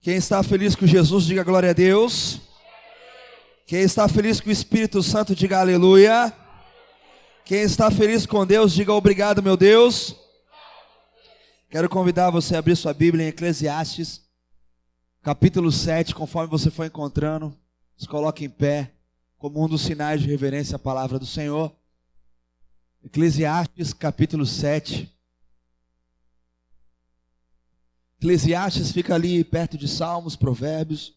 Quem está feliz com Jesus, diga glória a Deus. Quem está feliz com o Espírito Santo, diga aleluia. Quem está feliz com Deus, diga obrigado, meu Deus. Quero convidar você a abrir sua Bíblia em Eclesiastes, capítulo 7, conforme você for encontrando, se coloque em pé, como um dos sinais de reverência à palavra do Senhor. Eclesiastes, capítulo 7. Eclesiastes fica ali perto de Salmos, Provérbios.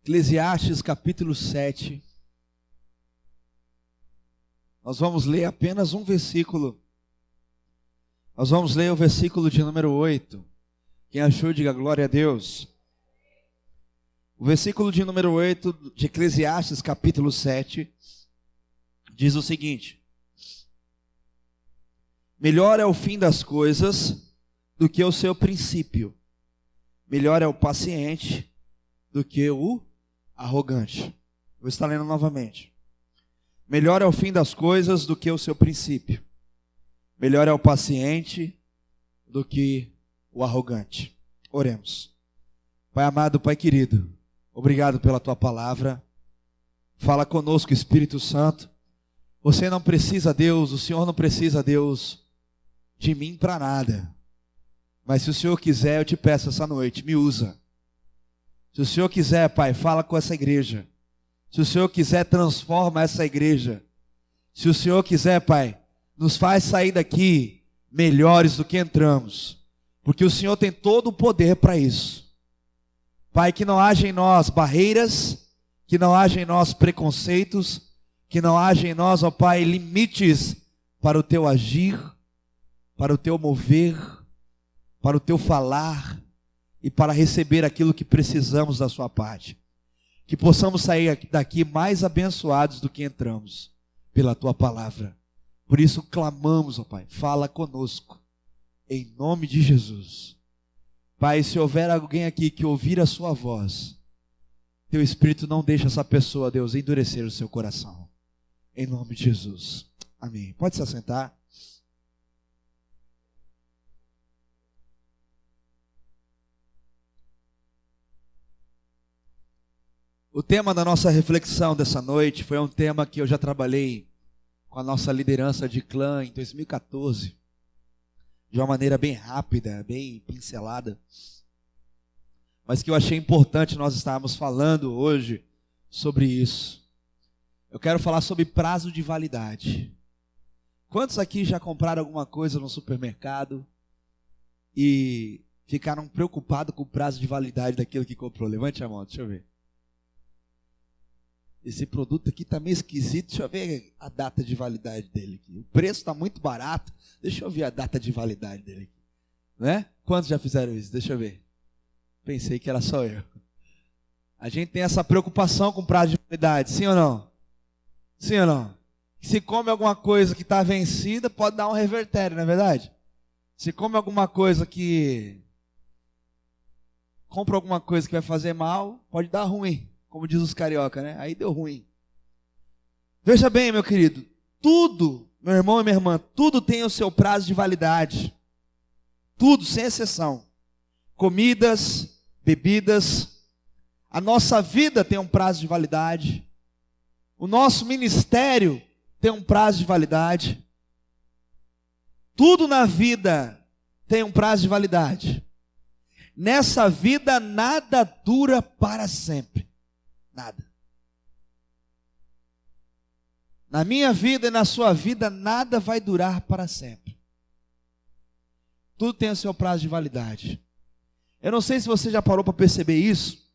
Eclesiastes, capítulo 7. Nós vamos ler apenas um versículo. Nós vamos ler o versículo de número 8. Quem achou, diga glória a Deus. O versículo de número 8 de Eclesiastes, capítulo 7, diz o seguinte: melhor é o fim das coisas do que o seu princípio. Melhor é o paciente do que o arrogante. Vou estar lendo novamente. Melhor é o fim das coisas do que o seu princípio. Melhor é o paciente do que o arrogante. Oremos. Pai amado, Pai querido, obrigado pela tua palavra. Fala conosco, Espírito Santo. Você não precisa, Deus, o Senhor não precisa, Deus, de mim para nada. Mas se o Senhor quiser, eu te peço essa noite, me usa. Se o Senhor quiser, Pai, fala com essa igreja. Se o Senhor quiser, transforma essa igreja. Se o Senhor quiser, Pai, nos faz sair daqui melhores do que entramos. Porque o Senhor tem todo o poder para isso. Pai, que não haja em nós barreiras, que não haja em nós preconceitos, que não haja em nós, ó Pai, limites para o teu agir, para o teu mover, para o teu falar e para receber aquilo que precisamos da sua parte. Que possamos sair daqui mais abençoados do que entramos, pela tua palavra. Por isso clamamos, ó Pai, fala conosco, em nome de Jesus. Pai, se houver alguém aqui que ouvir a sua voz, teu Espírito não deixa essa pessoa, Deus, endurecer o seu coração. Em nome de Jesus. Amém. Pode se assentar. O tema da nossa reflexão dessa noite foi um tema que eu já trabalhei com a nossa liderança de clã em 2014, de uma maneira bem rápida, bem pincelada, mas que eu achei importante nós estarmos falando hoje sobre isso. Eu quero falar sobre prazo de validade. Quantos aqui já compraram alguma coisa no supermercado e ficaram preocupados com o prazo de validade daquilo que comprou? Levante a mão, deixa eu ver. Esse produto aqui está meio esquisito, deixa eu ver a data de validade dele aqui. O preço está muito barato, deixa eu ver a data de validade dele aqui. Né? Quantos já fizeram isso? Deixa eu ver. Pensei que era só eu. A gente tem essa preocupação com prazo de validade, sim ou não? Sim ou não? Se come alguma coisa que está vencida, pode dar um revertério, não é verdade? Se come alguma coisa que... compra alguma coisa que vai fazer mal, pode dar ruim. Como diz os carioca, né? Aí deu ruim. Veja bem, meu querido, tudo, meu irmão e minha irmã, tudo tem o seu prazo de validade. Tudo, sem exceção. Comidas, bebidas. A nossa vida tem um prazo de validade. O nosso ministério tem um prazo de validade. Tudo na vida tem um prazo de validade. Nessa vida nada dura para sempre. Nada. Na minha vida e na sua vida, nada vai durar para sempre. Tudo tem o seu prazo de validade. Eu não sei se você já parou para perceber isso.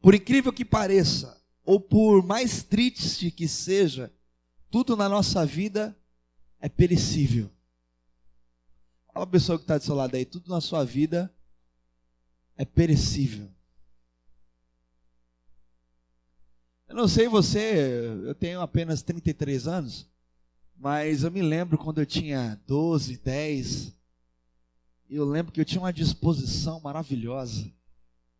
Por incrível que pareça, ou por mais triste que seja, tudo na nossa vida é perecível. Fala a pessoa que está do seu lado aí, tudo na sua vida é perecível. Eu não sei você, eu tenho apenas 33 anos, mas eu me lembro quando eu tinha 12, 10, eu lembro que eu tinha uma disposição maravilhosa.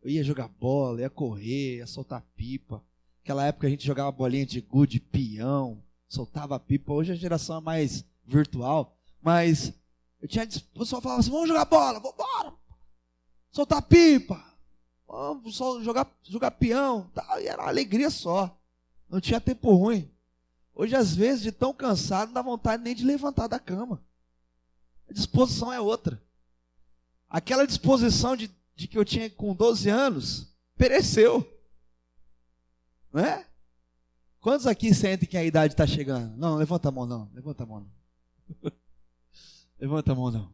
Eu ia jogar bola, ia correr, ia soltar pipa. Naquela época a gente jogava bolinha de gude, peão, soltava pipa. Hoje a geração é mais virtual, mas O pessoal falava assim, vamos jogar bola, vamos embora. Soltar pipa. Vamos jogar peão. Tal. E era uma alegria só. Não tinha tempo ruim. Hoje, às vezes, de tão cansado, não dá vontade nem de levantar da cama. A disposição é outra. Aquela disposição de que eu tinha com 12 anos, pereceu. Não é? Quantos aqui sentem que a idade está chegando? Não, levanta a mão não. Levanta a mão não. Levanta a mão não.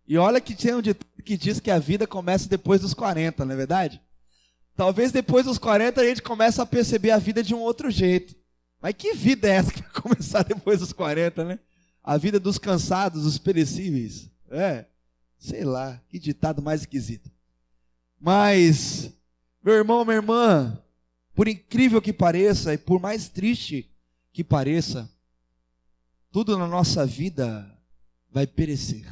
E olha que tem um ditado que diz que a vida começa depois dos 40, não é verdade? Talvez depois dos 40 a gente comece a perceber a vida de um outro jeito. Mas que vida é essa que vai começar depois dos 40, né? A vida dos cansados, dos perecíveis. Sei lá, que ditado mais esquisito. Mas, meu irmão, minha irmã, por incrível que pareça e por mais triste que pareça, tudo na nossa vida vai perecer.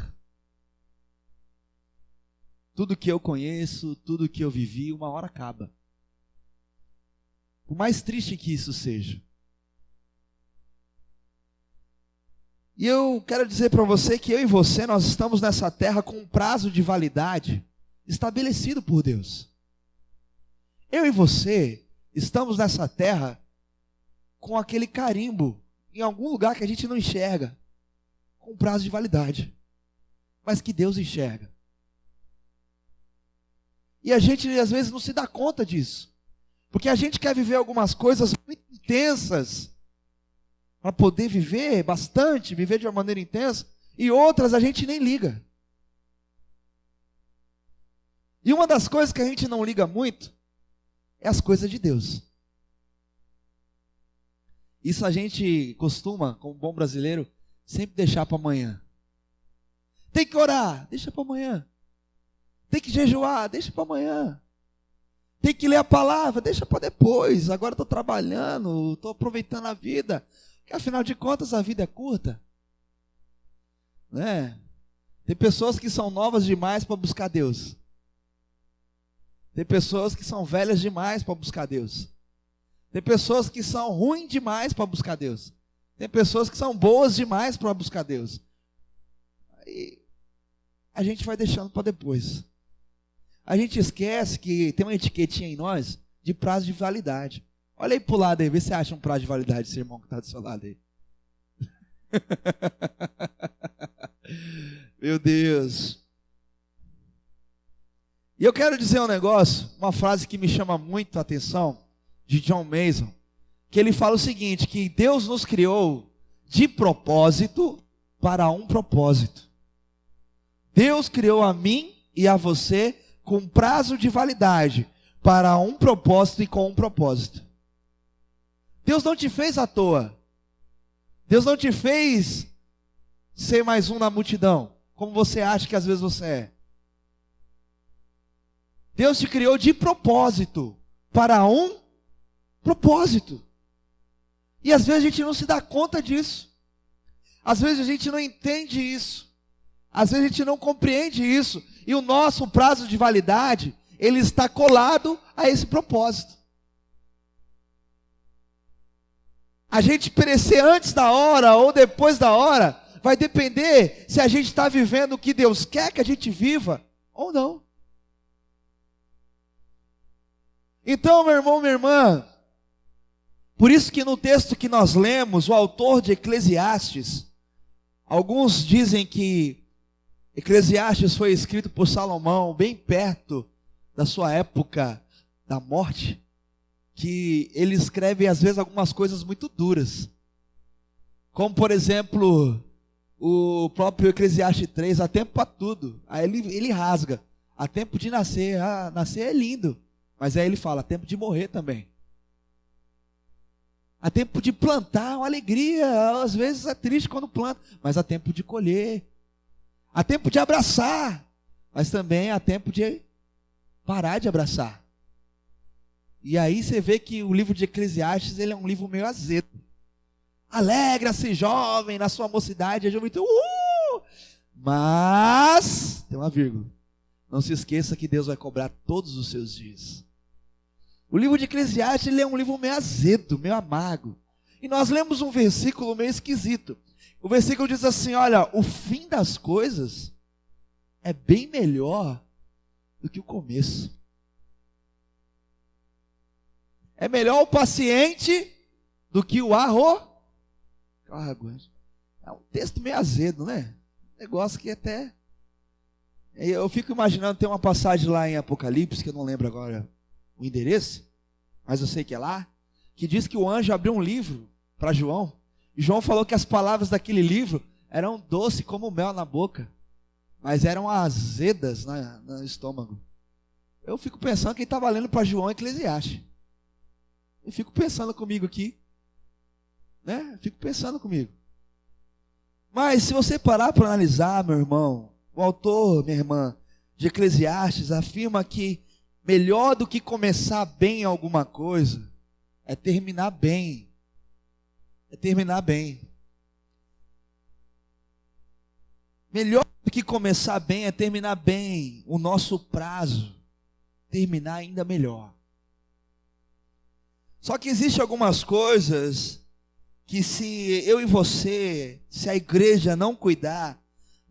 Tudo que eu conheço, tudo que eu vivi, uma hora acaba. Por mais triste que isso seja. E eu quero dizer para você que eu e você, nós estamos nessa terra com um prazo de validade estabelecido por Deus. Eu e você estamos nessa terra com aquele carimbo em algum lugar que a gente não enxerga, com prazo de validade, mas que Deus enxerga. E a gente às vezes não se dá conta disso, porque a gente quer viver algumas coisas muito intensas, para poder viver bastante, viver de uma maneira intensa, e outras a gente nem liga. E uma das coisas que a gente não liga muito é as coisas de Deus. Isso a gente costuma, como bom brasileiro, sempre deixar para amanhã. Tem que orar, deixa para amanhã. Tem que jejuar, deixa para amanhã. Tem que ler a palavra, deixa para depois. Agora estou trabalhando, estou aproveitando a vida. Porque afinal de contas a vida é curta. Né? Tem pessoas que são novas demais para buscar Deus. Tem pessoas que são velhas demais para buscar Deus. Tem pessoas que são ruins demais para buscar Deus. Tem pessoas que são boas demais para buscar Deus. Aí a gente vai deixando para depois. A gente esquece que tem uma etiquetinha em nós de prazo de validade. Olha aí para o lado aí, vê se você acha um prazo de validade, seu irmão que está do seu lado aí. Meu Deus. E eu quero dizer um negócio, uma frase que me chama muito a atenção, de John Mason, que ele fala o seguinte, que Deus nos criou de propósito para um propósito. Deus criou a mim e a você com prazo de validade para um propósito e com um propósito. Deus não te fez à toa. Deus não te fez ser mais um na multidão, como você acha que às vezes você é. Deus te criou de propósito, para um propósito. E às vezes a gente não se dá conta disso. Às vezes a gente não entende isso. Às vezes a gente não compreende isso. E o nosso prazo de validade, ele está colado a esse propósito. A gente perecer antes da hora ou depois da hora, vai depender se a gente está vivendo o que Deus quer que a gente viva ou não. Então, meu irmão, minha irmã, por isso que no texto que nós lemos, o autor de Eclesiastes, alguns dizem que Eclesiastes foi escrito por Salomão bem perto da sua época da morte, que ele escreve às vezes algumas coisas muito duras, como por exemplo o próprio Eclesiastes 3, há tempo para tudo. Aí ele rasga, há tempo de nascer, nascer é lindo, mas aí ele fala, há tempo de morrer também. Há tempo de plantar, uma alegria, às vezes é triste quando planta, mas há tempo de colher. Há tempo de abraçar, mas também há tempo de parar de abraçar. E aí você vê que o livro de Eclesiastes, ele é um livro meio azedo. Alegra-se, jovem, na sua mocidade, a juventude, mas, tem uma vírgula, não se esqueça que Deus vai cobrar todos os seus dias. O livro de Eclesiastes, ele é um livro meio azedo, meio amargo. E nós lemos um versículo meio esquisito. O versículo diz assim: olha, o fim das coisas é bem melhor do que o começo. É melhor o paciente do que o arrogante. É um texto meio azedo, né? Negócio que até... Eu fico imaginando, tem uma passagem lá em Apocalipse, que eu não lembro agora o endereço, mas eu sei que é lá, que diz que o anjo abriu um livro para João, e João falou que as palavras daquele livro eram doces como mel na boca, mas eram azedas no estômago. Eu fico pensando que ele estava lendo para João Eclesiastes. Eu fico pensando comigo aqui, né? Fico pensando comigo. Mas se você parar para analisar, meu irmão, o autor, minha irmã, de Eclesiastes afirma que melhor do que começar bem alguma coisa é terminar bem. É terminar bem. Melhor do que começar bem é terminar bem o nosso prazo. Terminar ainda melhor. Só que existem algumas coisas que se eu e você, se a igreja não cuidar,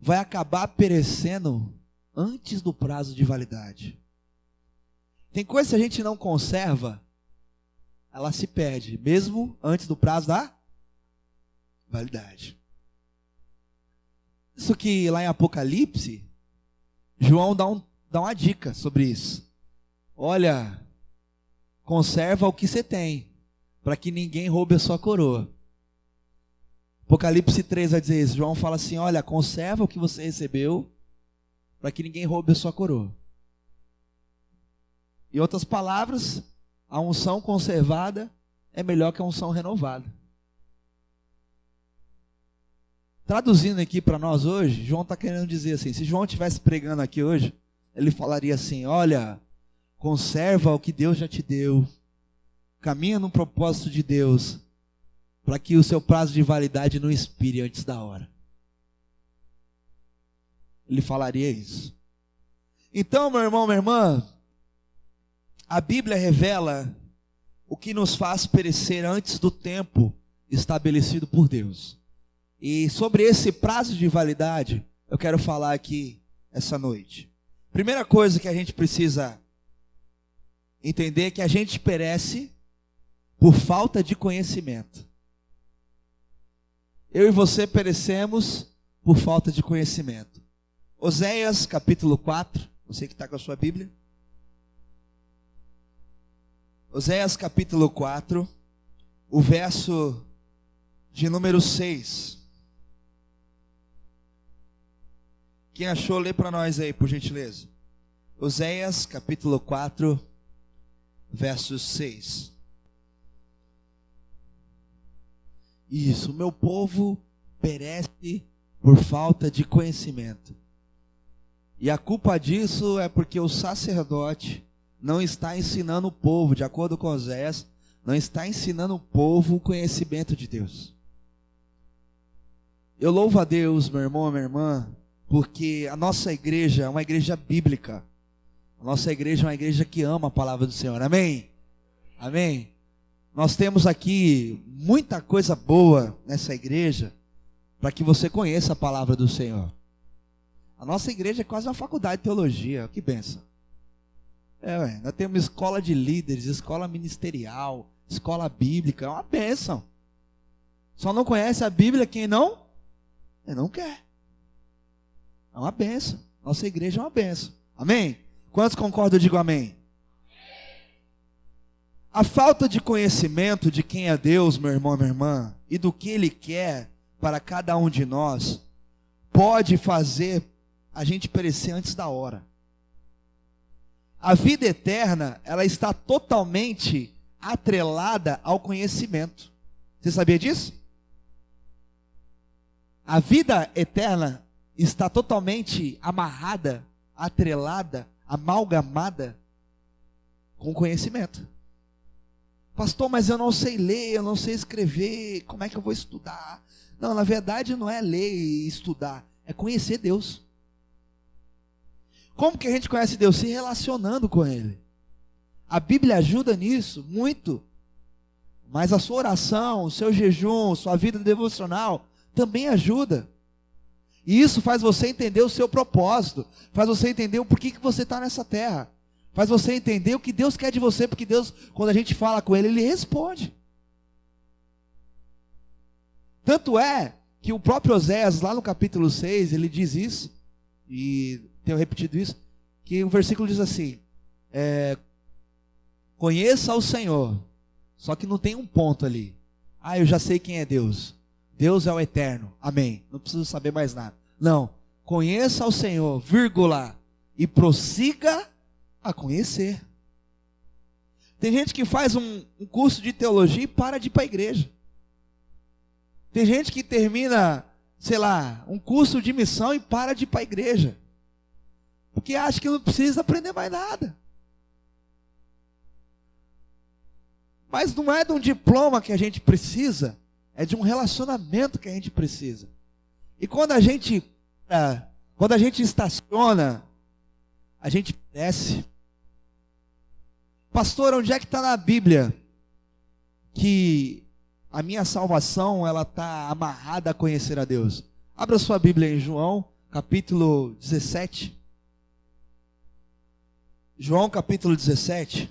vai acabar perecendo antes do prazo de validade. Tem coisa que a gente não conserva, ela se perde, mesmo antes do prazo da validade. Isso que lá em Apocalipse, João dá uma dica sobre isso. Olha, conserva o que você tem, para que ninguém roube a sua coroa. Apocalipse 3 vai dizer isso. João fala assim: olha, conserva o que você recebeu, para que ninguém roube a sua coroa. Em outras palavras, a unção conservada é melhor que a unção renovada. Traduzindo aqui para nós hoje, João está querendo dizer assim: se João estivesse pregando aqui hoje, ele falaria assim: olha, conserva o que Deus já te deu, caminha no propósito de Deus, para que o seu prazo de validade não expire antes da hora. Ele falaria isso. Então, meu irmão, minha irmã, a Bíblia revela o que nos faz perecer antes do tempo estabelecido por Deus. E sobre esse prazo de validade, eu quero falar aqui essa noite. Primeira coisa que a gente precisa entender é que a gente perece por falta de conhecimento. Eu e você perecemos por falta de conhecimento. Oséias capítulo 4, você que está com a sua Bíblia. Oséias capítulo 4, o verso de número 6. Quem achou, lê para nós aí, por gentileza. Oséias capítulo 4, verso 6. Isso, o meu povo perece por falta de conhecimento. E a culpa disso é porque o sacerdote não está ensinando o povo, de acordo com Oséias, não está ensinando o povo o conhecimento de Deus. Eu louvo a Deus, meu irmão, minha irmã, porque a nossa igreja é uma igreja bíblica. A nossa igreja é uma igreja que ama a palavra do Senhor. Amém? Amém? Nós temos aqui muita coisa boa nessa igreja para que você conheça a palavra do Senhor. A nossa igreja é quase uma faculdade de teologia. Que bênção. Nós temos escola de líderes, escola ministerial, escola bíblica. É uma bênção. Só não conhece a Bíblia quem não? Quem não quer. É uma bênção. Nossa igreja é uma bênção. Amém? Quantos concordam? Eu digo amém. A falta de conhecimento de quem é Deus, meu irmão, minha irmã, e do que Ele quer para cada um de nós, pode fazer a gente perecer antes da hora. A vida eterna, ela está totalmente atrelada ao conhecimento. Você sabia disso? A vida eterna está totalmente amarrada, atrelada, amalgamada com conhecimento. Pastor, mas eu não sei ler, eu não sei escrever, como é que eu vou estudar? Não, na verdade não é ler e estudar, é conhecer Deus. Como que a gente conhece Deus? Se relacionando com Ele. A Bíblia ajuda nisso, muito. Mas a sua oração, o seu jejum, sua vida devocional, também ajuda. E isso faz você entender o seu propósito, faz você entender o porquê que você está nessa terra, faz você entender o que Deus quer de você, porque Deus, quando a gente fala com Ele, Ele responde. Tanto é que o próprio Oséias, lá no capítulo 6, ele diz isso, e tenho repetido isso, que o versículo diz assim, conheça o Senhor, só que não tem um ponto ali. Eu já sei quem é Deus. Deus é o eterno, amém, não preciso saber mais nada. Não, conheça o Senhor, vírgula, e prossiga a conhecer. Tem gente que faz um curso de teologia e para de ir para a igreja. Tem gente que termina, sei lá, um curso de missão e para de ir para a igreja, porque acha que não precisa aprender mais nada. Mas não é de um diploma que a gente precisa, é de um relacionamento que a gente precisa. E quando a gente estaciona, a gente desce. Pastor, onde é que está na Bíblia que a minha salvação ela está amarrada a conhecer a Deus? Abra sua Bíblia em João, capítulo 17. João, capítulo 17.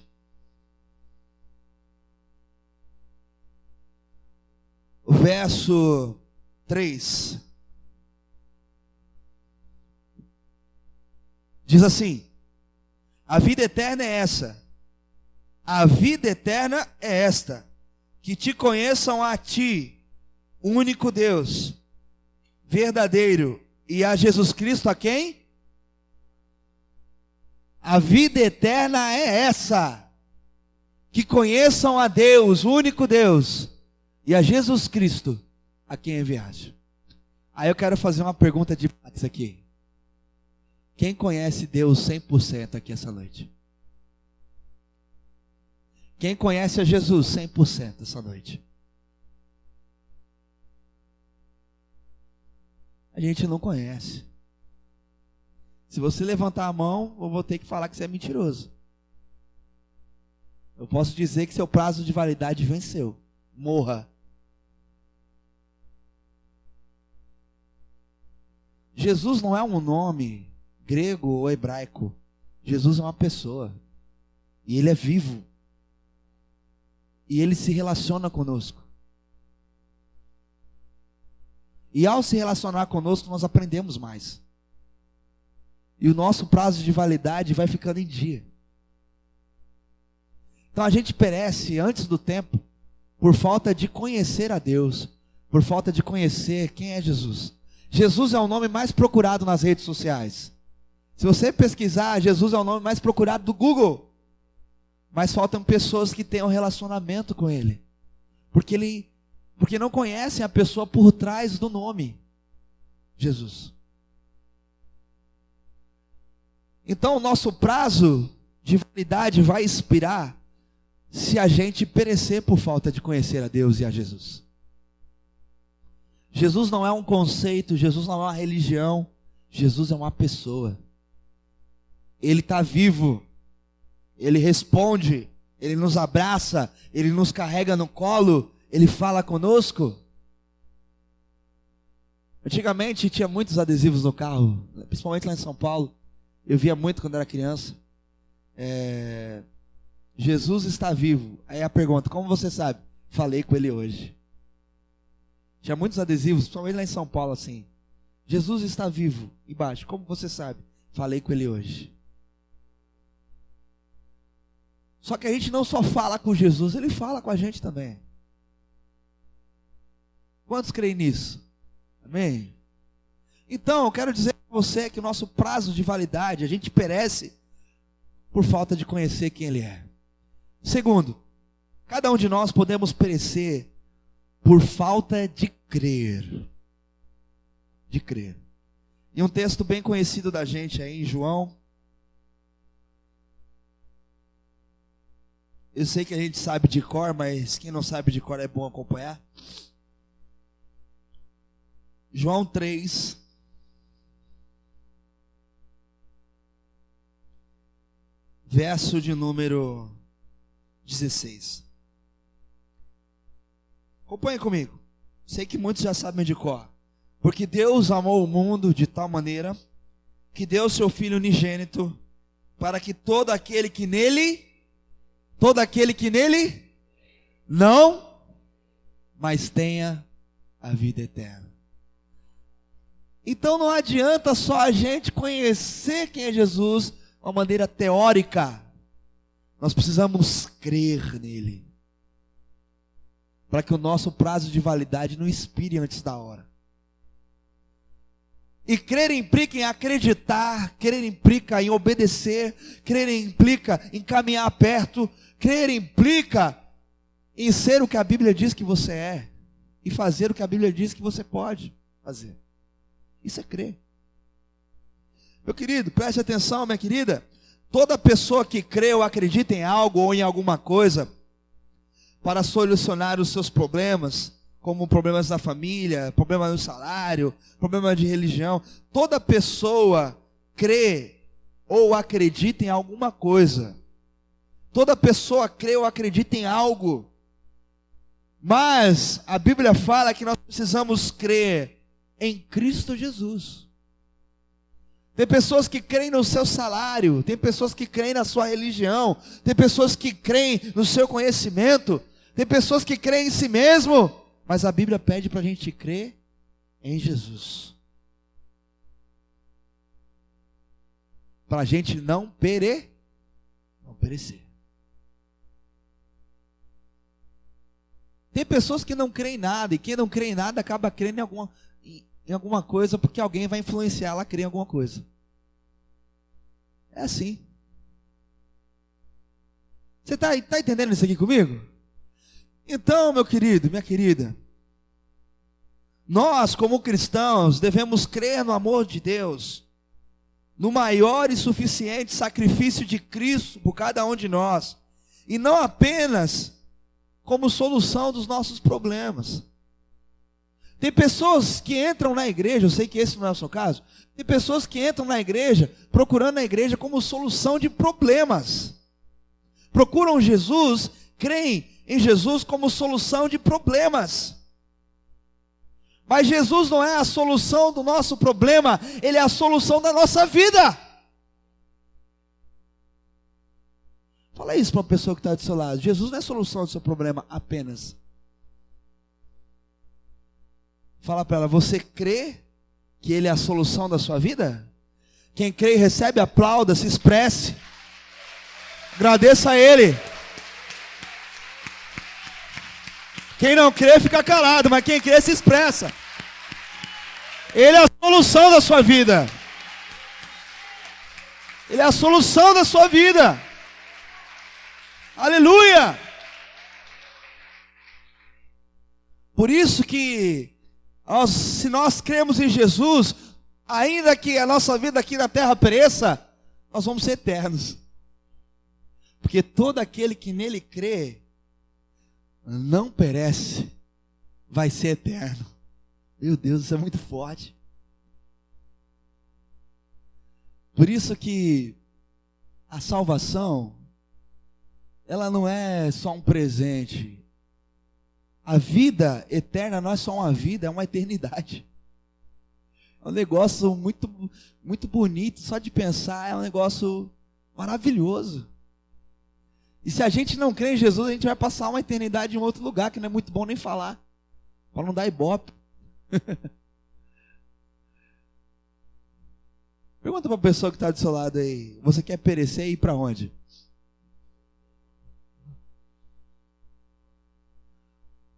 O verso 3. Diz assim: a vida eterna é essa. A vida eterna é esta: que te conheçam a ti, o único Deus, verdadeiro, e a Jesus Cristo a quem? A vida eterna é essa: que conheçam a Deus, o único Deus, e a Jesus Cristo a quem enviaste. Aí eu quero fazer uma pergunta de prática aqui. Quem conhece Deus 100% aqui essa noite? Quem conhece a Jesus 100% essa noite? A gente não conhece. Se você levantar a mão, eu vou ter que falar que você é mentiroso. Eu posso dizer que seu prazo de validade venceu. Morra. Jesus não é um nome grego ou hebraico. Jesus é uma pessoa. E Ele é vivo. E Ele se relaciona conosco. E ao se relacionar conosco, nós aprendemos mais. E o nosso prazo de validade vai ficando em dia. Então a gente perece antes do tempo, por falta de conhecer a Deus, por falta de conhecer quem é Jesus. Jesus é o nome mais procurado nas redes sociais. Se você pesquisar, Jesus é o nome mais procurado do Google. Mas faltam pessoas que tenham relacionamento com Ele, porque não conhecem a pessoa por trás do nome, Jesus. Então o nosso prazo de validade vai expirar se a gente perecer por falta de conhecer a Deus e a Jesus. Jesus não é um conceito, Jesus não é uma religião, Jesus é uma pessoa. Ele está vivo. Ele responde, Ele nos abraça, Ele nos carrega no colo, Ele fala conosco. Antigamente tinha muitos adesivos no carro, principalmente lá em São Paulo. Eu via muito quando era criança. Jesus está vivo. Aí a pergunta, como você sabe? Falei com Ele hoje. Tinha muitos adesivos, principalmente lá em São Paulo, assim. Jesus está vivo. Embaixo, como você sabe? Falei com Ele hoje. Só que a gente não só fala com Jesus, Ele fala com a gente também. Quantos creem nisso? Amém? Então, eu quero dizer para você que o nosso prazo de validade, a gente perece por falta de conhecer quem Ele é. Segundo, cada um de nós podemos perecer por falta de crer. De crer. E um texto bem conhecido da gente aí em João. Eu sei que a gente sabe de cor, mas quem não sabe de cor é bom acompanhar. João 3. Verso de número 16. Acompanhe comigo. Sei que muitos já sabem de cor. Porque Deus amou o mundo de tal maneira que deu seu Filho unigênito, para que todo aquele que nele não, mas tenha a vida eterna. Então não adianta só a gente conhecer quem é Jesus de uma maneira teórica. Nós precisamos crer nele, para que o nosso prazo de validade não expire antes da hora. E crer implica em acreditar, crer implica em obedecer, crer implica em caminhar perto, crer implica em ser o que a Bíblia diz que você é e fazer o que a Bíblia diz que você pode fazer. Isso é crer. Meu querido, preste atenção, minha querida. Toda pessoa que crê ou acredita em algo ou em alguma coisa para solucionar os seus problemas, como problemas da família, problema no salário, problema de religião, toda pessoa crê ou acredita em alguma coisa. Toda pessoa crê ou acredita em algo. Mas a Bíblia fala que nós precisamos crer em Cristo Jesus. Tem pessoas que creem no seu salário, tem pessoas que creem na sua religião, tem pessoas que creem no seu conhecimento, tem pessoas que creem em si mesmo, mas a Bíblia pede para a gente crer em Jesus, para a gente não perecer. Tem pessoas que não creem em nada, e quem não crê em nada acaba crendo em alguma coisa, porque alguém vai influenciar ela a crer em alguma coisa. É assim. Você está entendendo isso aqui comigo? Então, meu querido, minha querida, nós como cristãos devemos crer no amor de Deus, no maior e suficiente sacrifício de Cristo por cada um de nós, e não apenas como solução dos nossos problemas. Tem pessoas que entram na igreja, eu sei que esse não é o seu caso, tem pessoas que entram na igreja, procurando a igreja como solução de problemas. Procuram Jesus, creem em Jesus como solução de problemas. Mas Jesus não é a solução do nosso problema, Ele é a solução da nossa vida. Fala isso para uma pessoa que está do seu lado. Jesus não é a solução do seu problema apenas. Fala para ela, você crê que Ele é a solução da sua vida? Quem crê e recebe, aplauda, se expresse. Agradeça a Ele. Quem não crê fica calado, mas quem crê se expressa. Ele é a solução da sua vida. Ele é a solução da sua vida. Aleluia! Por isso que se nós cremos em Jesus, ainda que a nossa vida aqui na terra pereça, nós vamos ser eternos. Porque todo aquele que nele crê, não perece, vai ser eterno. Meu Deus, isso é muito forte. Por isso que a salvação, ela não é só um presente. A vida eterna não é só uma vida, é uma eternidade. É um negócio muito, muito bonito, só de pensar, é um negócio maravilhoso. E se a gente não crê em Jesus, a gente vai passar uma eternidade em outro lugar, que não é muito bom nem falar, para não dar ibope. Pergunta para a pessoa que está do seu lado aí, você quer perecer e ir para onde?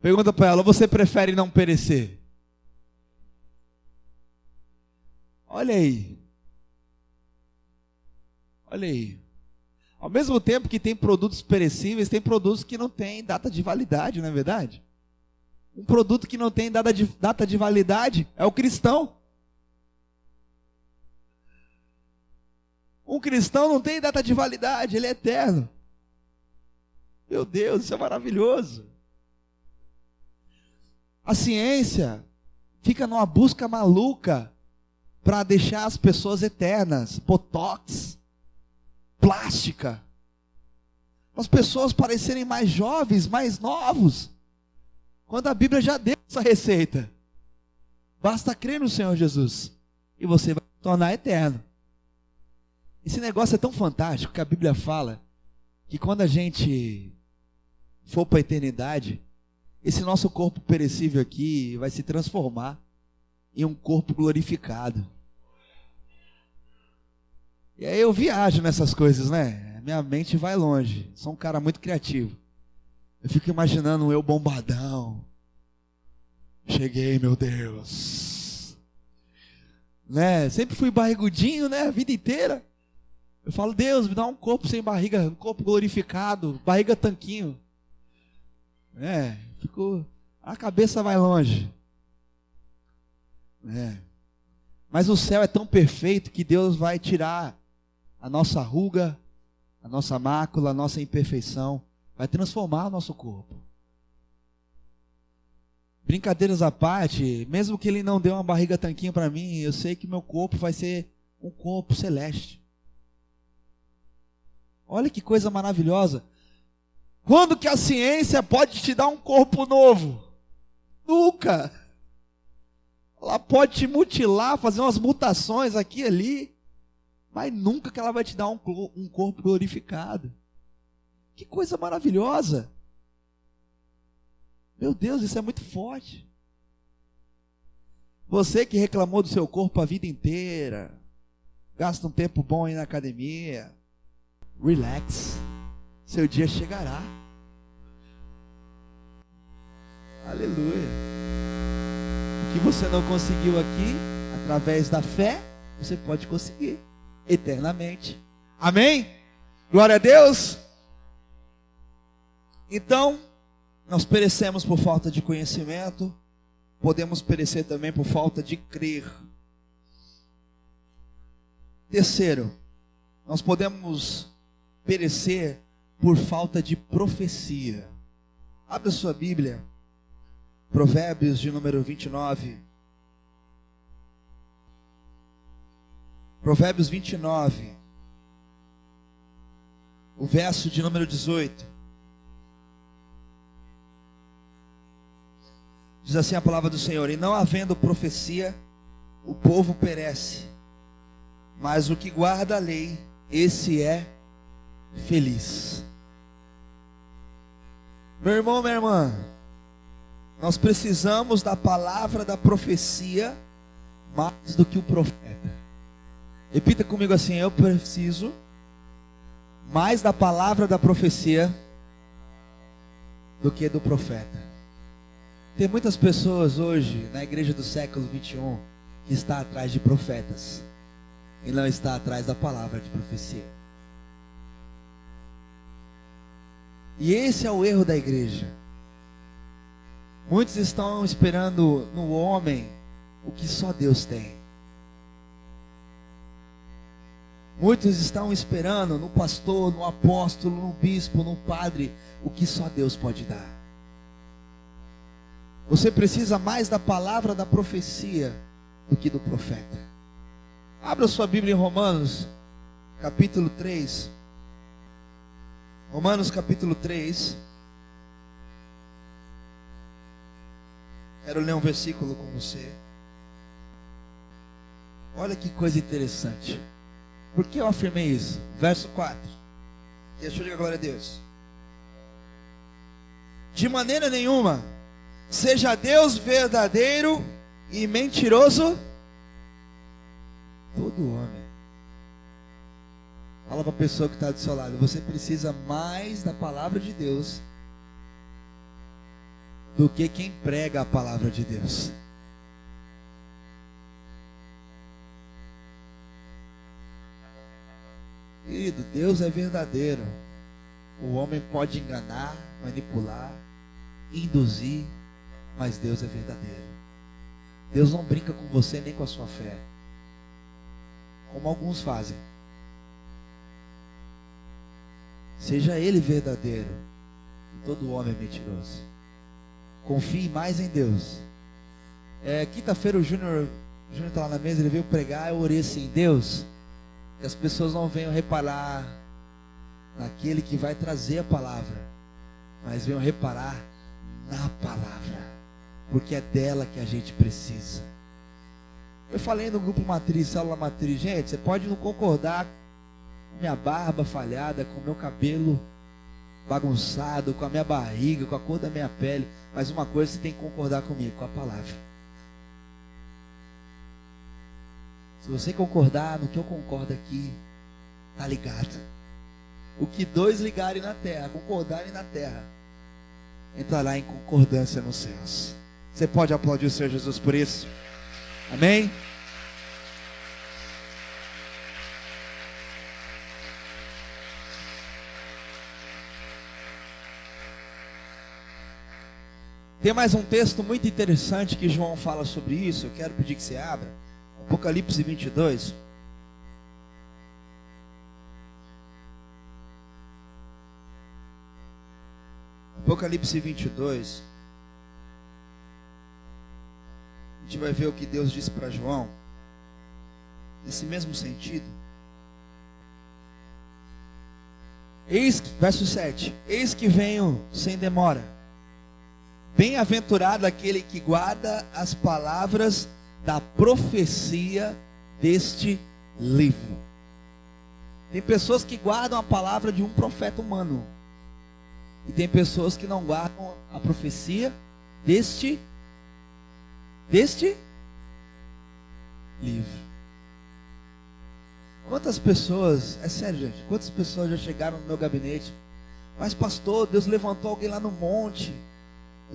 Pergunta para ela, você prefere não perecer? Olha aí. Olha aí. Ao mesmo tempo que tem produtos perecíveis, tem produtos que não têm data de validade, não é verdade? Um produto que não tem data de validade é o cristão. Um cristão não tem data de validade, ele é eterno. Meu Deus, isso é maravilhoso. A ciência fica numa busca maluca para deixar as pessoas eternas. Botox, plástica, as pessoas parecerem mais jovens, mais novos, quando a Bíblia já deu essa receita. Basta crer no Senhor Jesus e você vai se tornar eterno. Esse negócio é tão fantástico que a Bíblia fala que quando a gente for para a eternidade, esse nosso corpo perecível aqui vai se transformar em um corpo glorificado. E aí eu viajo nessas coisas, né? Minha mente vai longe. Sou um cara muito criativo. Eu fico imaginando um eu bombadão. Cheguei, meu Deus. Né? Sempre fui barrigudinho, né? A vida inteira. Eu falo, Deus, me dá um corpo sem barriga, um corpo glorificado, barriga tanquinho. A cabeça vai longe. Mas o céu é tão perfeito que Deus vai tirar a nossa ruga, a nossa mácula, a nossa imperfeição, vai transformar o nosso corpo. Brincadeiras à parte, mesmo que Ele não dê uma barriga tanquinho para mim, eu sei que meu corpo vai ser um corpo celeste. Olha que coisa maravilhosa. Quando que a ciência pode te dar um corpo novo? Nunca. Ela pode te mutilar, fazer umas mutações aqui e ali, mas nunca que ela vai te dar um corpo glorificado. Que coisa maravilhosa. Meu Deus, isso é muito forte. Você que reclamou do seu corpo a vida inteira, gasta um tempo bom aí na academia, relax, seu dia chegará. Aleluia. O que você não conseguiu aqui, através da fé, você pode conseguir eternamente. Amém? Glória a Deus. Então, nós perecemos por falta de conhecimento, podemos perecer também por falta de crer. Terceiro, nós podemos perecer por falta de profecia. Abra sua Bíblia, Provérbios de número 29. Provérbios 29, o verso de número 18. Diz assim a palavra do Senhor: e não havendo profecia, o povo perece, mas o que guarda a lei, esse é feliz. Meu irmão, minha irmã, nós precisamos da palavra da profecia mais do que o profeta. Repita comigo assim: eu preciso mais da palavra da profecia do que do profeta. Tem muitas pessoas hoje na igreja do século 21 que está atrás de profetas e não está atrás da palavra de profecia. E esse é o erro da igreja. Muitos estão esperando no homem o que só Deus tem. Muitos estão esperando no pastor, no apóstolo, no bispo, no padre, o que só Deus pode dar. Você precisa mais da palavra da profecia do que do profeta. Abra sua Bíblia em Romanos, capítulo 3. Romanos, capítulo 3. Quero ler um versículo com você. Olha que coisa interessante. Por que eu afirmei isso? Verso 4. Deixa eu dizer glória a Deus. De maneira nenhuma seja Deus verdadeiro e mentiroso todo homem. Fala para a pessoa que está do seu lado: você precisa mais da palavra de Deus do que quem prega a palavra de Deus. Querido, Deus é verdadeiro. O homem pode enganar, manipular, induzir, mas Deus é verdadeiro. Deus não brinca com você nem com a sua fé, como alguns fazem. Seja Ele verdadeiro, e todo homem é mentiroso. Confie mais em Deus. Quinta-feira o Júnior está lá na mesa, ele veio pregar, eu orei assim: Deus, que as pessoas não venham reparar naquele que vai trazer a palavra, mas venham reparar na palavra, porque é dela que a gente precisa. Eu falei no grupo matriz, célula matriz, gente, você pode não concordar com minha barba falhada, com meu cabelo bagunçado, com a minha barriga, com a cor da minha pele, mas uma coisa você tem que concordar comigo, com a palavra. Se você concordar no que eu concordo aqui, tá ligado? O que dois ligarem na terra, concordarem na terra, entrará em concordância nos céus. Você pode aplaudir o Senhor Jesus por isso? Amém? Tem mais um texto muito interessante que João fala sobre isso. Eu quero pedir que você abra Apocalipse 22. Apocalipse 22. A gente vai ver o que Deus disse para João nesse mesmo sentido. Verso 7: Eis que venho sem demora. Bem-aventurado aquele que guarda as palavras da profecia deste livro. Tem pessoas que guardam a palavra de um profeta humano, e tem pessoas que não guardam a profecia deste livro. Quantas pessoas, é sério gente, quantas pessoas já chegaram no meu gabinete: mas pastor, Deus levantou alguém lá no monte,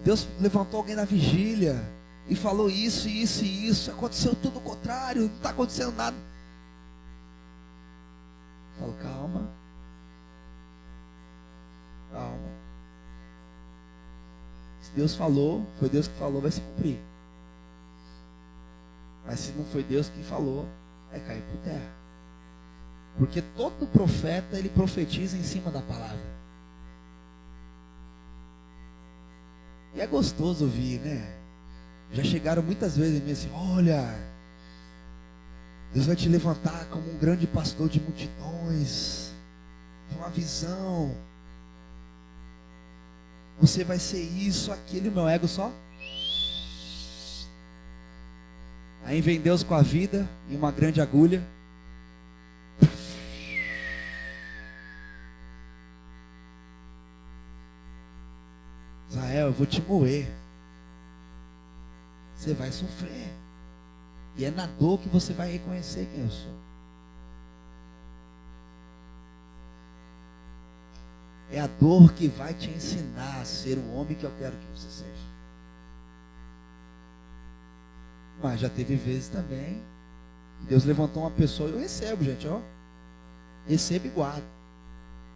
Deus levantou alguém na vigília e falou isso, isso e isso, aconteceu tudo o contrário, não está acontecendo nada. Eu falo, calma, se Deus falou, foi Deus que falou, vai se cumprir. Mas se não foi Deus que falou, vai cair por terra. Porque todo profeta, ele profetiza em cima da palavra. E é gostoso ouvir, né? Já chegaram muitas vezes em mim assim: olha, Deus vai te levantar como um grande pastor de multidões, uma visão, você vai ser isso, aquilo, e o meu ego só. Aí vem Deus com a vida e uma grande agulha. Israel, eu vou te moer. Você vai sofrer. E é na dor que você vai reconhecer quem eu sou. É a dor que vai te ensinar a ser o homem que eu quero que você seja. Mas já teve vezes também Deus levantou uma pessoa, eu recebo, gente, ó. Recebo e guardo.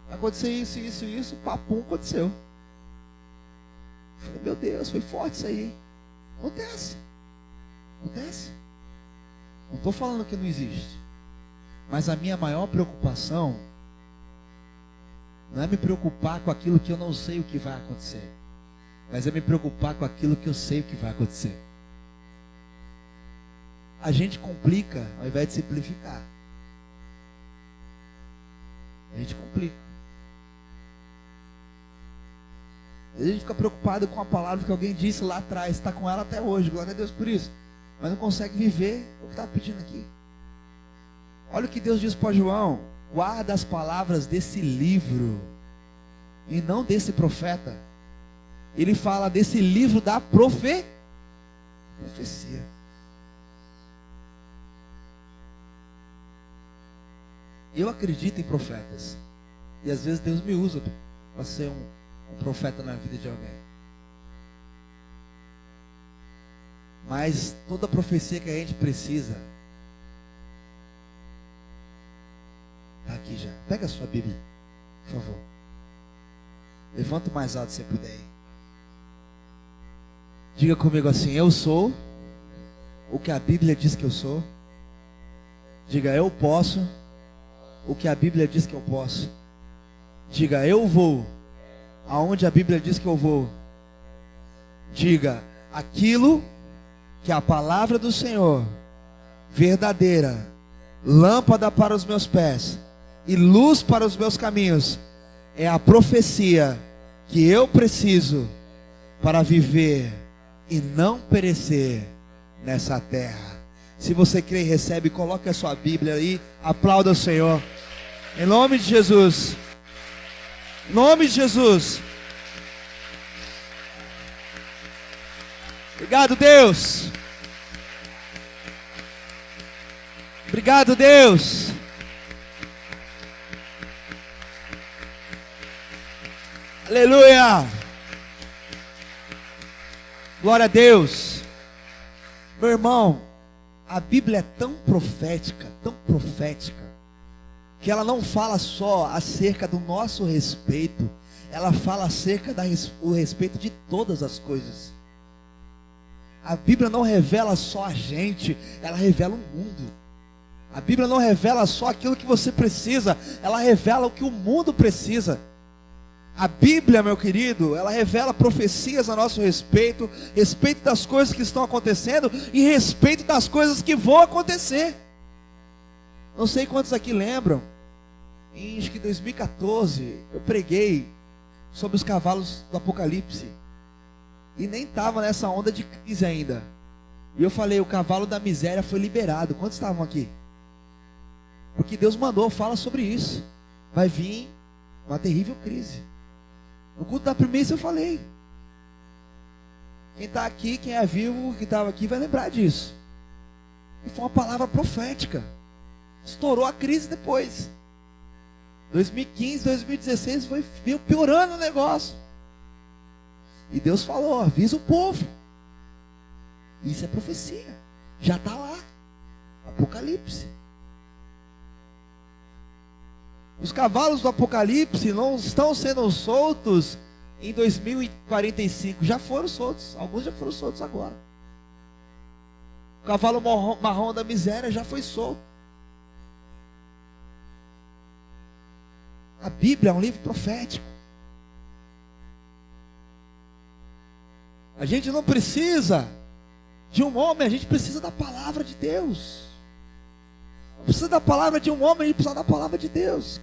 Vai acontecer isso, isso, isso, papum, aconteceu. Eu falei, meu Deus, foi forte isso aí. Acontece. Não estou falando que não existe. Mas a minha maior preocupação não é me preocupar com aquilo que eu não sei o que vai acontecer, mas é me preocupar com aquilo que eu sei o que vai acontecer. A gente complica ao invés de simplificar. A gente complica. A gente fica preocupado com a palavra que alguém disse lá atrás, está com ela até hoje, glória a Deus por isso, mas não consegue viver o que está pedindo aqui. Olha o que Deus diz para João: guarda as palavras desse livro, e não desse profeta. Ele fala desse livro da profecia. Eu acredito em profetas, e às vezes Deus me usa para ser um profeta na vida de alguém. Mas toda profecia que a gente precisa está aqui já. Pega a sua Bíblia, por favor. Levanta o mais alto se puder. Diga comigo assim: eu sou o que a Bíblia diz que eu sou. Diga: eu posso o que a Bíblia diz que eu posso. Diga: eu vou aonde a Bíblia diz que eu vou. Diga: aquilo que a palavra do Senhor, verdadeira, lâmpada para os meus pés e luz para os meus caminhos, é a profecia que eu preciso para viver e não perecer nessa terra. Se você crê e recebe, coloque a sua Bíblia aí, aplauda o Senhor. Em nome de Jesus. Em nome de Jesus. Obrigado, Deus. Obrigado, Deus. Aleluia. Glória a Deus. Meu irmão, a Bíblia é tão profética, que ela não fala só acerca do nosso respeito, ela fala acerca do respeito de todas as coisas. A Bíblia não revela só a gente, ela revela o mundo. A Bíblia não revela só aquilo que você precisa, ela revela o que o mundo precisa. A Bíblia, meu querido, ela revela profecias a nosso respeito, respeito das coisas que estão acontecendo e respeito das coisas que vão acontecer. Não sei quantos aqui lembram, em acho que 2014, eu preguei sobre os cavalos do Apocalipse. E nem estava nessa onda de crise ainda. E eu falei, o cavalo da miséria foi liberado. Quantos estavam aqui? Porque Deus mandou, fala sobre isso. Vai vir uma terrível crise. No culto da primícia eu falei. Quem está aqui, quem é vivo, que estava aqui, vai lembrar disso. E foi uma palavra profética. Estourou a crise depois. 2015, 2016 veio piorando o negócio. E Deus falou, avisa o povo. Isso é profecia. Já está lá. Apocalipse. Os cavalos do Apocalipse não estão sendo soltos em 2045. Já foram soltos. Alguns já foram soltos agora. O cavalo marrom da miséria já foi solto. A Bíblia é um livro profético. A gente não precisa de um homem, a gente precisa da palavra de Deus. Não precisa da palavra de um homem, a gente precisa da palavra de Deus.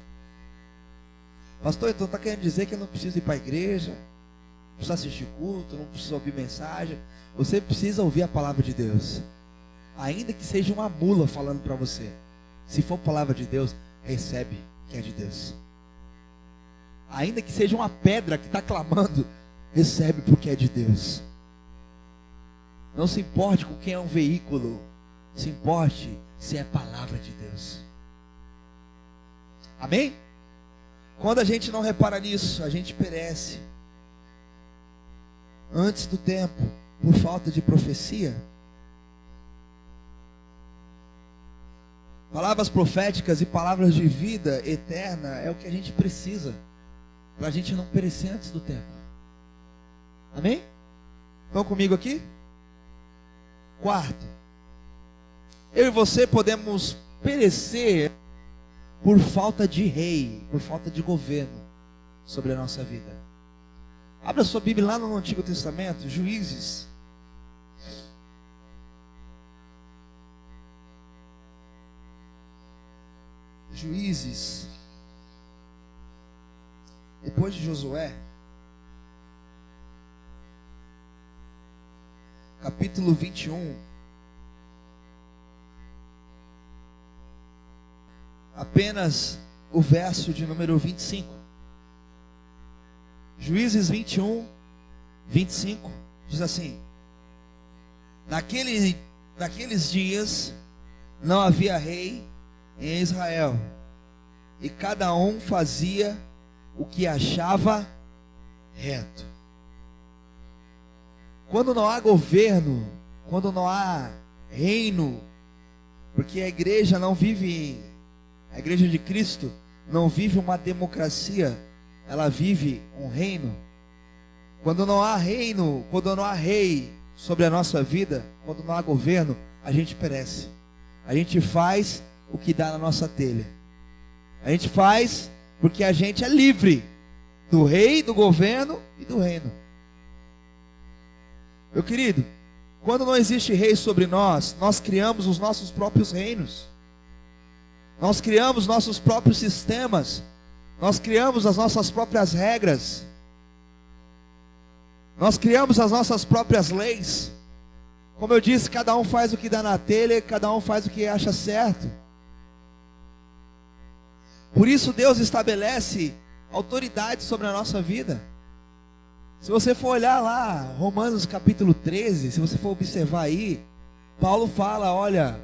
Pastor, então está querendo dizer que eu não preciso ir para a igreja, não preciso assistir culto, não preciso ouvir mensagem. Você precisa ouvir a palavra de Deus. Ainda que seja uma mula falando para você. Se for palavra de Deus, recebe que é de Deus. Ainda que seja uma pedra que está clamando, recebe porque é de Deus. Não se importe com quem é um veículo, se importe se é palavra de Deus. Amém? Quando a gente não repara nisso, a gente perece. Antes do tempo, por falta de profecia. Palavras proféticas e palavras de vida eterna é o que a gente precisa, para a gente não perecer antes do tempo. Amém? Estão comigo aqui? Quarto, eu e você podemos perecer por falta de rei, por falta de governo sobre a nossa vida. Abra sua Bíblia lá no Antigo Testamento, Juízes. Juízes. Depois de Josué. Capítulo 21. Apenas o verso de número 25. Juízes 21, 25. Diz assim: Naqueles dias não havia rei em Israel, e cada um fazia o que achava reto. Quando não há governo, quando não há reino, porque a igreja não vive, a igreja de Cristo não vive uma democracia, ela vive um reino. Quando não há reino, quando não há rei sobre a nossa vida, quando não há governo, a gente perece. A gente faz o que dá na nossa telha. A gente faz porque a gente é livre do rei, do governo e do reino. Meu querido, quando não existe rei sobre nós, nós criamos os nossos próprios reinos. Nós criamos nossos próprios sistemas. Nós criamos as nossas próprias regras. Nós criamos as nossas próprias leis. Como eu disse, cada um faz o que dá na telha, cada um faz o que acha certo. Por isso Deus estabelece autoridade sobre a nossa vida. Se você for olhar lá, Romanos capítulo 13, se você for observar aí, Paulo fala, olha,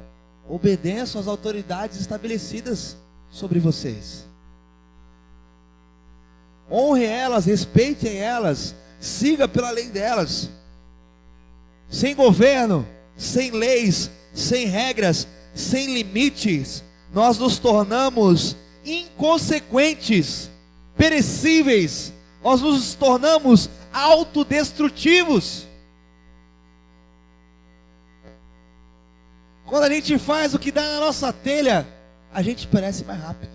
obedeçam às autoridades estabelecidas sobre vocês. Honre elas, respeitem elas, siga pela lei delas. Sem governo, sem leis, sem regras, sem limites, nós nos tornamos inconsequentes, perecíveis, nós nos tornamos autodestrutivos. Quando a gente faz o que dá na nossa telha, a gente perece mais rápido.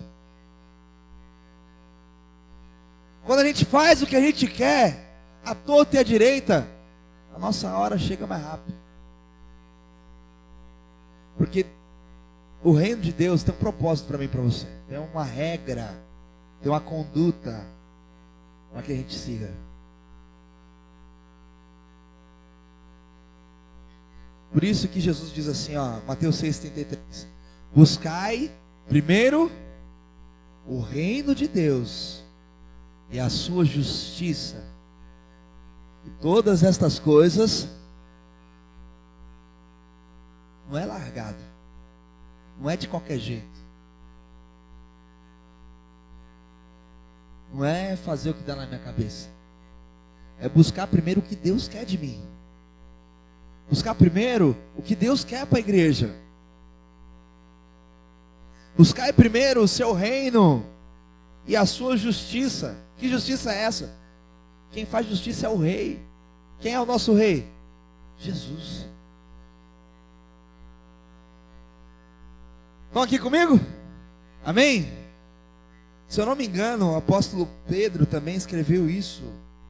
Quando a gente faz o que a gente quer, à torta e à direita, a nossa hora chega mais rápido. Porque o reino de Deus tem um propósito para mim e para você. Tem uma regra, tem uma conduta para que a gente siga. Por isso que Jesus diz assim, ó, Mateus 6,33: buscai primeiro o reino de Deus e a sua justiça, e todas estas coisas, não é largado, não é de qualquer jeito, não é fazer o que dá na minha cabeça, é buscar primeiro o que Deus quer de mim, buscar primeiro o que Deus quer para a igreja, buscar primeiro o seu reino e a sua justiça. Que justiça é essa? Quem faz justiça é o rei. Quem é o nosso rei? Jesus. Estão aqui comigo? Amém? Se eu não me engano, o apóstolo Pedro também escreveu isso.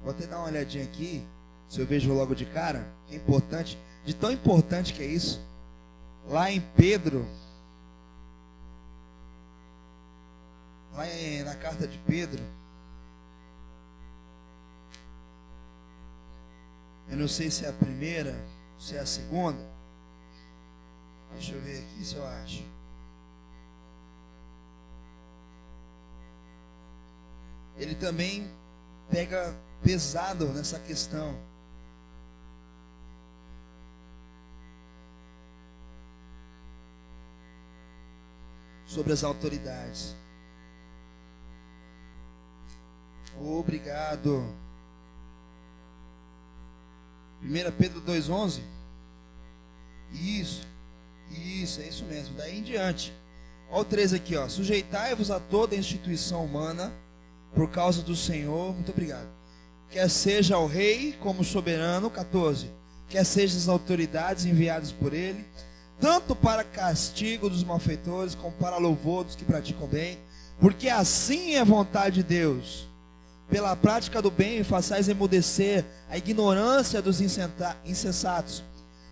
Vou até dar uma olhadinha aqui, se eu vejo logo de cara. É importante, de tão importante que é isso. Lá em Pedro, na carta de Pedro, eu não sei se é a primeira, se é a segunda. Deixa eu ver aqui se eu acho. Ele também pega pesado nessa questão. Sobre as autoridades. Obrigado. 1 Pedro 2,11. Isso, é isso mesmo. Daí em diante. Olha o 13 aqui, ó. Sujeitai-vos a toda instituição humana por causa do Senhor. Muito obrigado. Quer seja o rei como soberano. 14. Quer seja as autoridades enviadas por ele, tanto para castigo dos malfeitores, como para louvor dos que praticam bem. Porque assim é a vontade de Deus. Pela prática do bem, façais emudecer a ignorância dos insensatos.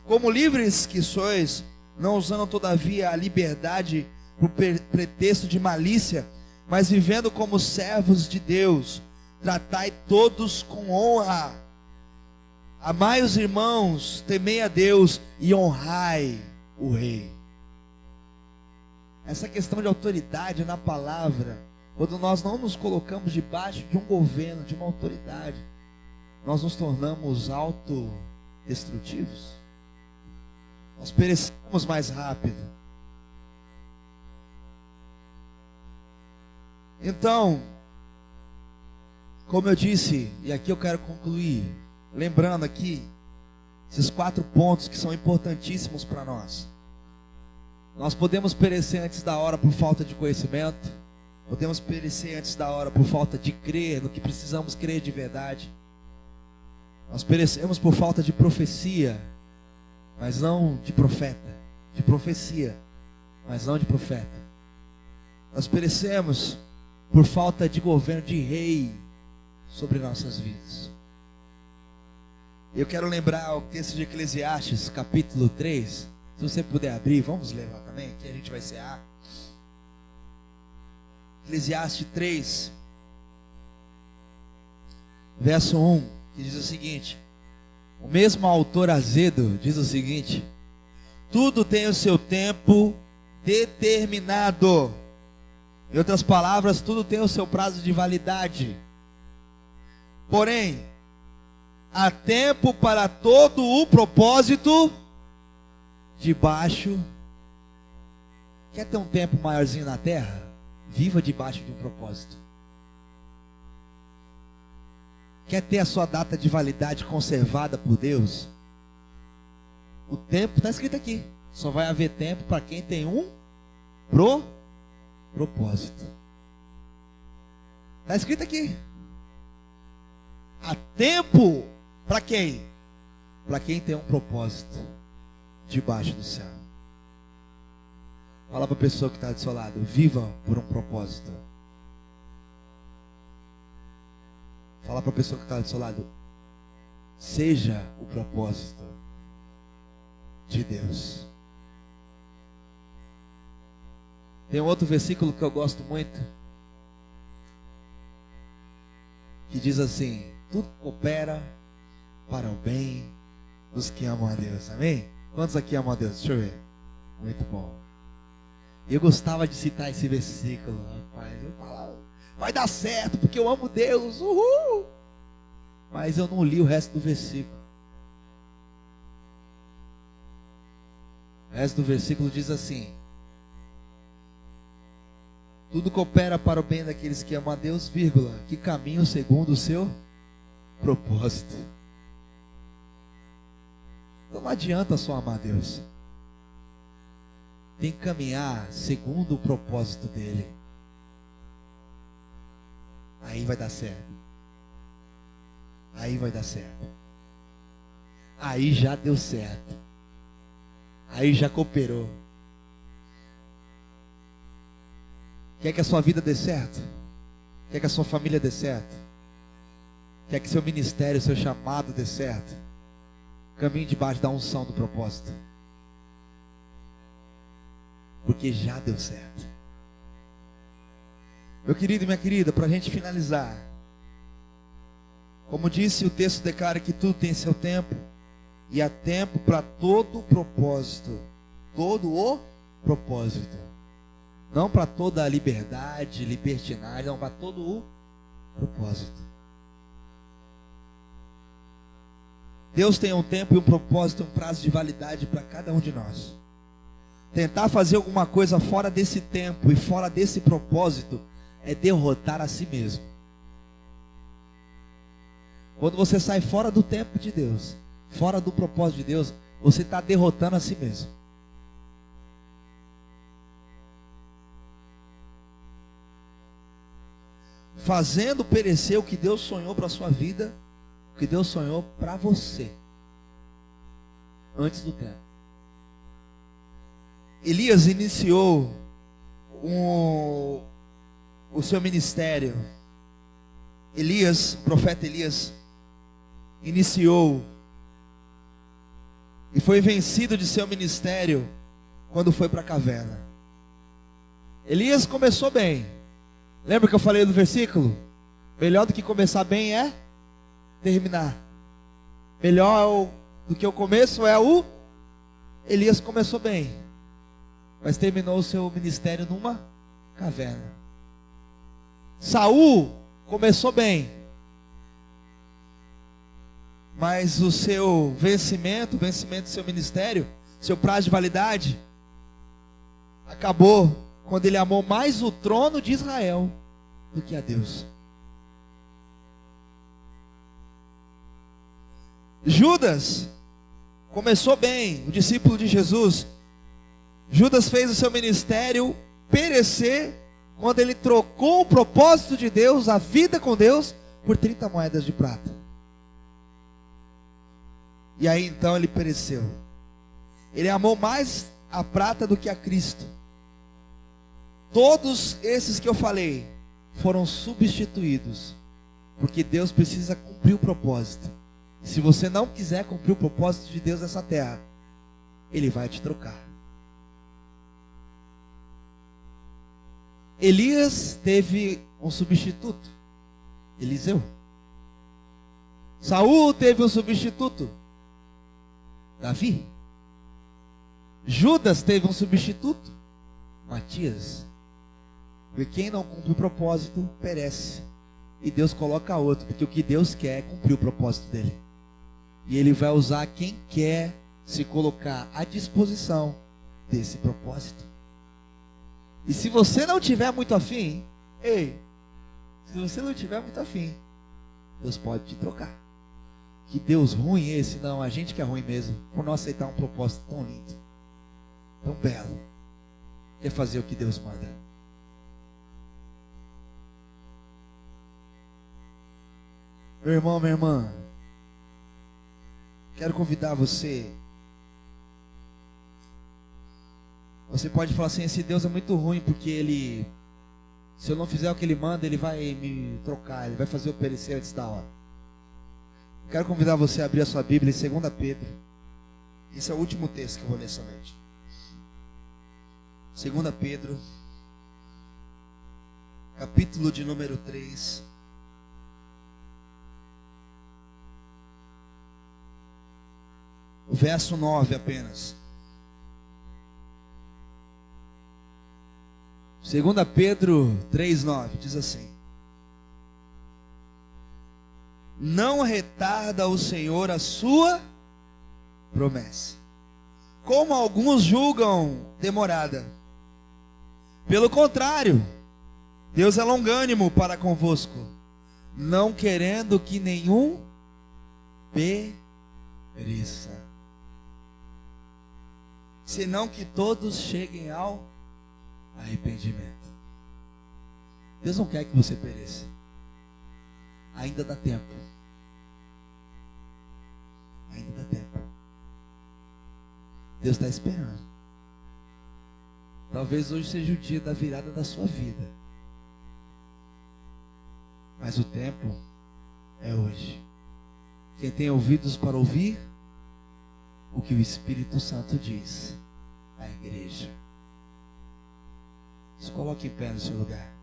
Como livres que sois, não usando todavia a liberdade por pretexto de malícia, mas vivendo como servos de Deus, tratai todos com honra. Amai os irmãos, temei a Deus e honrai o rei. Essa questão de autoridade na palavra, quando nós não nos colocamos debaixo de um governo, de uma autoridade, nós nos tornamos autodestrutivos. Nós perecemos mais rápido. Então, como eu disse, e aqui eu quero concluir, lembrando aqui, esses 4 pontos que são importantíssimos para nós. Nós podemos perecer antes da hora por falta de conhecimento. Podemos perecer antes da hora por falta de crer no que precisamos crer de verdade. Nós perecemos por falta de profecia, mas não de profeta. De profecia, mas não de profeta. Nós perecemos por falta de governo de rei sobre nossas vidas. Eu quero lembrar o texto de Eclesiastes, capítulo 3. Se você puder abrir, vamos ler lá também, que a gente vai cear. Eclesiastes 3, verso 1, que diz o seguinte: O mesmo autor azedo diz o seguinte: tudo tem o seu tempo determinado. Em outras palavras, tudo tem o seu prazo de validade. Porém, há tempo para todo o propósito debaixo. Quer ter um tempo maiorzinho na terra? Viva debaixo de um propósito. Quer ter a sua data de validade conservada por Deus? O tempo está escrito aqui. Só vai haver tempo para quem tem um propósito. Está escrito aqui. Há tempo para quem? Para quem tem um propósito debaixo do céu. Fala para a pessoa que está do seu lado: viva por um propósito. Fala para a pessoa que está do seu lado: seja o propósito de Deus. Tem um outro versículo que eu gosto muito, que diz assim: tudo coopera para o bem dos que amam a Deus. Amém? Quantos aqui amam a Deus? Deixa eu ver. Muito bom. Eu gostava de citar esse versículo, rapaz. Eu falava: vai dar certo, porque eu amo Deus. Uhul! Mas eu não li o resto do versículo. O resto do versículo diz assim: tudo coopera para o bem daqueles que amam a Deus, vírgula, que caminham segundo o seu propósito. Então não adianta só amar a Deus. Tem que caminhar segundo o propósito dele. Aí vai dar certo. Aí vai dar certo. Aí já deu certo. Aí já cooperou. Quer que a sua vida dê certo? Quer que a sua família dê certo? Quer que seu ministério, seu chamado dê certo? Caminhe debaixo da unção do propósito. Porque já deu certo. Meu querido e minha querida, para a gente finalizar, como disse, o texto declara que tudo tem seu tempo, e há tempo para todo o propósito. Todo o propósito. Não para toda a liberdade, libertinagem, não, para todo o propósito. Deus tem um tempo e um propósito, um prazo de validade para cada um de nós. Tentar fazer alguma coisa fora desse tempo e fora desse propósito é derrotar a si mesmo. Quando você sai fora do tempo de Deus, fora do propósito de Deus, você está derrotando a si mesmo. Fazendo perecer o que Deus sonhou para a sua vida, o que Deus sonhou para você, antes do tempo. Elias iniciou o seu ministério. O profeta Elias, iniciou e foi vencido de seu ministério quando foi para a caverna. Elias começou bem. Lembra que eu falei do versículo? Melhor do que começar bem é terminar. Melhor do que o começo é o... Elias começou bem, mas terminou o seu ministério numa caverna. Saul começou bem, mas o seu vencimento do seu ministério, seu prazo de validade, acabou quando ele amou mais o trono de Israel do que a Deus. Judas começou bem, o discípulo de Jesus. Judas fez o seu ministério perecer quando ele trocou o propósito de Deus, a vida com Deus, por 30 moedas de prata. E aí então ele pereceu. Ele amou mais a prata do que a Cristo. Todos esses que eu falei foram substituídos, porque Deus precisa cumprir o propósito. Se você não quiser cumprir o propósito de Deus nessa terra, Ele vai te trocar. Elias teve um substituto, Eliseu. Saul teve um substituto, Davi. Judas teve um substituto, Matias. Porque quem não cumpre o propósito, perece. E Deus coloca outro, porque o que Deus quer é cumprir o propósito dele. E Ele vai usar quem quer se colocar à disposição desse propósito. E se você não tiver muito afim, se você não tiver muito afim, Deus pode te trocar. Que Deus ruim esse? Não, a gente que é ruim mesmo, por não aceitar um propósito tão lindo, tão belo. Quer fazer o que Deus manda. Meu irmão, minha irmã, quero convidar você. Você pode falar assim: esse Deus é muito ruim, porque ele, se eu não fizer o que ele manda, ele vai me trocar, ele vai fazer eu perecer antes da hora. Quero convidar você a abrir a sua Bíblia em 2 Pedro. Esse é o último texto que eu vou ler somente. 2 Pedro, capítulo de número 3. O verso 9 apenas. 2 Pedro 3,9 diz assim: não retarda o Senhor a sua promessa, como alguns julgam demorada. Pelo contrário, Deus é longânimo para convosco, não querendo que nenhum pereça, senão que todos cheguem ao arrependimento. Deus não quer que você pereça. Ainda dá tempo. Ainda dá tempo. Deus está esperando. Talvez hoje seja o dia da virada da sua vida, mas o tempo é hoje. Quem tem ouvidos para ouvir o que o Espírito Santo diz à igreja. Se coloque em pé no seu lugar.